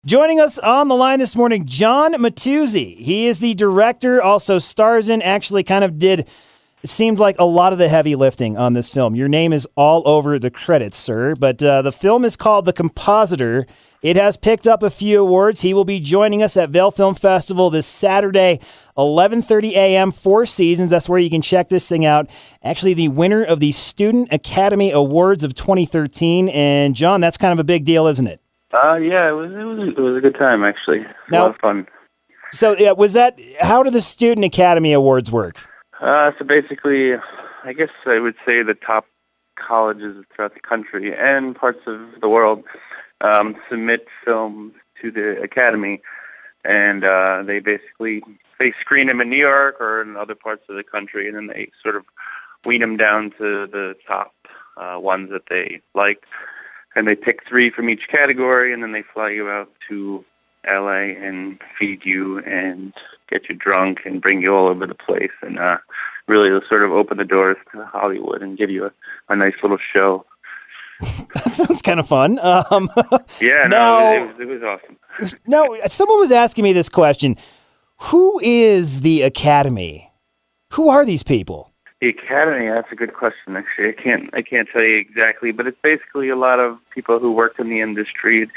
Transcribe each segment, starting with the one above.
Joining us on the line this morning, John Mattiuzzi. He is the director, also stars in, actually kind of did, it seemed like a lot of the heavy lifting on this film. Your name is all over the credits, sir, but the film is called The Compositor. It has picked up a few awards. He will be joining us at Vail Film Festival this Saturday, 11:30 a.m., 4 Seasons. That's where you can check this thing out. Actually, the winner of the Student Academy Awards of 2013. And, John, that's kind of a big deal, isn't it? Yeah, it was a good time, actually. A lot of fun. So, how do the Student Academy Awards work? So basically, I guess I would say the top colleges throughout the country and parts of the world submit films to the Academy, and they screen them in New York or in other parts of the country, and then they sort of weed them down to the top ones that they like, and they pick 3 from each category, and then they fly you out to LA and feed you and get you drunk and bring you all over the place, and really they'll sort of open the doors to Hollywood and give you a nice little show. That sounds kind of fun. Yeah, it was awesome. No, someone was asking me this question. Who is the Academy? Who are these people? The Academy, that's a good question, actually. I can't tell you exactly, but it's basically a lot of people who work in the industry.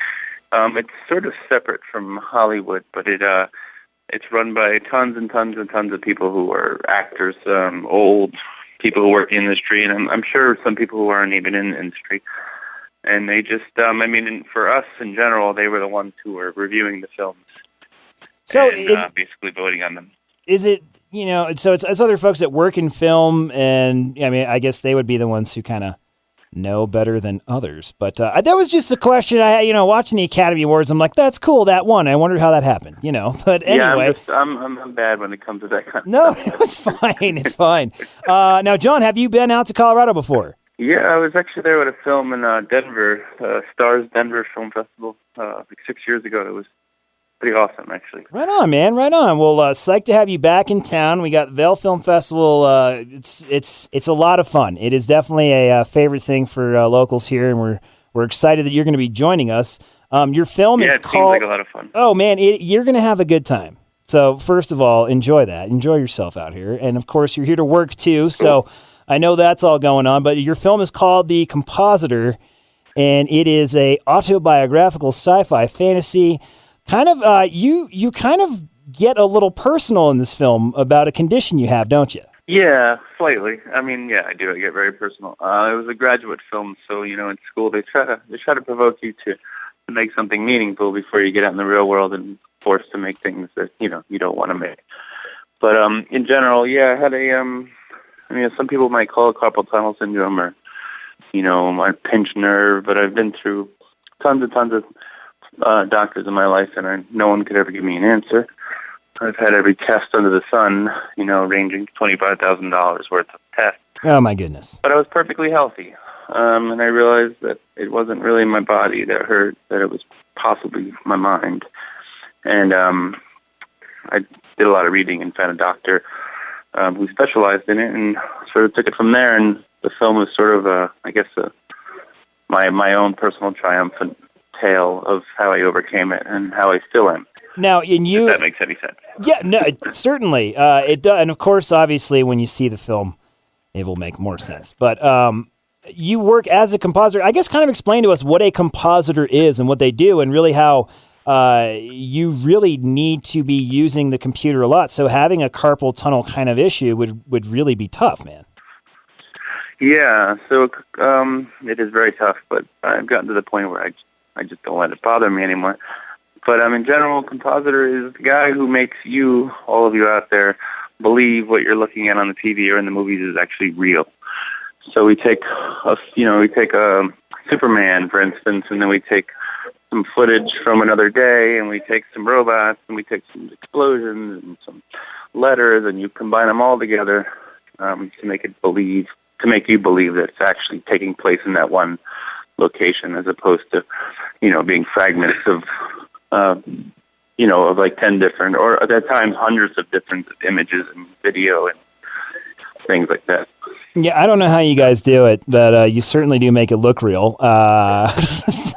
It's sort of separate from Hollywood, but it's run by tons and tons and tons of people who are actors, old people who work in the industry, and I'm sure some people who aren't even in the industry. And they just, for us in general, they were the ones who were reviewing the films. So and basically voting on them. Is it, so it's other folks that work in film, and I guess they would be the ones who kind of know better than others. But that was just a question. Watching the Academy Awards, I'm like, that's cool, that one. I wondered how that happened, But anyway. Yeah, I'm bad when it comes to that kind of stuff. No, it's fine. It's fine. Now, John, have you been out to Colorado before? Yeah, I was actually there with a film in Denver, Stars Denver Film Festival, like 6 years ago. It was pretty awesome, actually. Right on, man. Right on. Well, psyched to have you back in town. We got Vail Film Festival. It's a lot of fun. It is definitely a favorite thing for locals here, and we're excited that you're going to be joining us. Your film is called... Yeah, it seems like a lot of fun. Oh, man, you're going to have a good time. So, first of all, enjoy that. Enjoy yourself out here. And, of course, you're here to work, too, so I know that's all going on. But your film is called The Compositor, and it is a autobiographical sci-fi fantasy. Kind of, you kind of get a little personal in this film about a condition you have, don't you? Yeah, slightly. I do. I get very personal. It was a graduate film, so in school they try to provoke you to make something meaningful before you get out in the real world and forced to make things that you don't want to make. But in general, I had some people might call it carpal tunnel syndrome or my pinched nerve, but I've been through tons and tons of doctors in my life, and no one could ever give me an answer. I've had every test under the sun, ranging $25,000 worth of tests. Oh, my goodness. But I was perfectly healthy, and I realized that it wasn't really my body that hurt, that it was possibly my mind. And I did a lot of reading and found a doctor who specialized in it and sort of took it from there, and the film was sort of, my own personal triumphant tale of how I overcame it and how I still am. Now, if that makes any sense. Yeah, no, certainly. It does. And of course, obviously, when you see the film, it will make more sense. But you work as a compositor. I guess kind of explain to us what a compositor is and what they do, and really how you really need to be using the computer a lot. So having a carpal tunnel kind of issue would really be tough, man. Yeah, so it is very tough, but I've gotten to the point where I just don't let it bother me anymore. But in general, compositor is the guy who makes you, all of you out there, believe what you're looking at on the TV or in the movies is actually real. So we take a Superman, for instance, and then we take some footage from another day, and we take some robots, and we take some explosions and some letters, and you combine them all together to make you believe that it's actually taking place in that one location, as opposed to, being fragments of like 10 different, or at that time, hundreds of different images and video and things like that. Yeah, I don't know how you guys do it, but you certainly do make it look real. Especially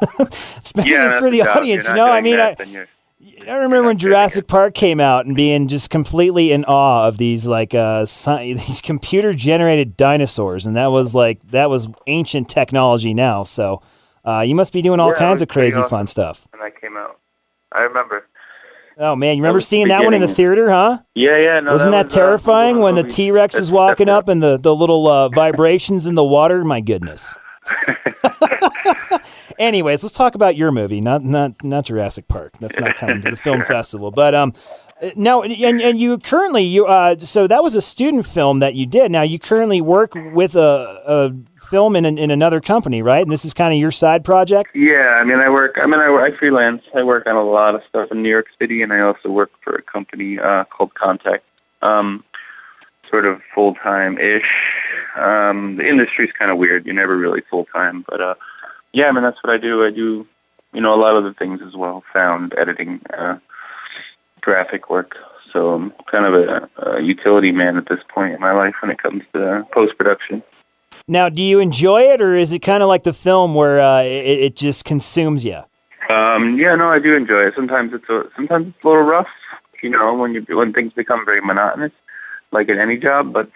for the audience, I mean, I remember when Jurassic Park came out and being just completely in awe of these these computer-generated dinosaurs, and that was ancient technology now. So you must be doing all kinds of crazy fun stuff. When that came out, I remember. Oh man, you remember seeing that one in the theater, huh? Yeah. No, Wasn't that terrifying when the T-Rex is walking up and the little vibrations in the water? My goodness. Anyways, let's talk about your movie, not Jurassic Park. That's not coming to the film festival. But now, and you currently so that was a student film that you did. Now you currently work with a film in another company, right? And this is kind of your side project. Yeah, I freelance. I work on a lot of stuff in New York City, and I also work for a company called Contact. Sort of full-time-ish. The industry's kind of weird. You're never really full-time. But, that's what I do. I do, a lot of the things as well. Sound, editing, graphic work. So I'm kind of a utility man at this point in my life when it comes to post-production. Now, do you enjoy it, or is it kind of like the film where it just consumes you? I do enjoy it. Sometimes it's a little rough, when things become very monotonous, like in any job. But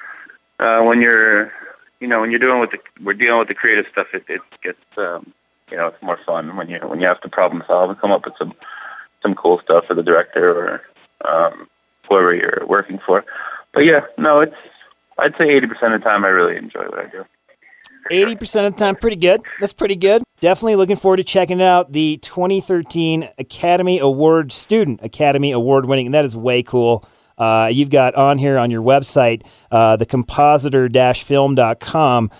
when we're dealing with the creative stuff, it gets it's more fun when you have to problem solve and come up with some cool stuff for the director or whoever you're working for. But I'd say 80% of the time I really enjoy what I do. 80% of the time, pretty good. That's pretty good. Definitely looking forward to checking out the 2013 Academy Award Student Academy Award winning, and that is way cool. You've got on here on your website, the compositor-film.com.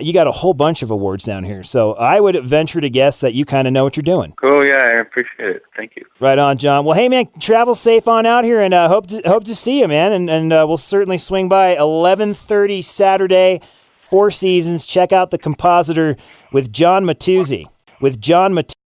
You got a whole bunch of awards down here, so I would venture to guess that you kind of know what you're doing. Cool, yeah, I appreciate it. Thank you. Right on, John. Well, hey, man, travel safe on out here, and hope to see you, man, and we'll certainly swing by 11:30 Saturday, Four Seasons. Check out The Compositor with John Mattiuzzi.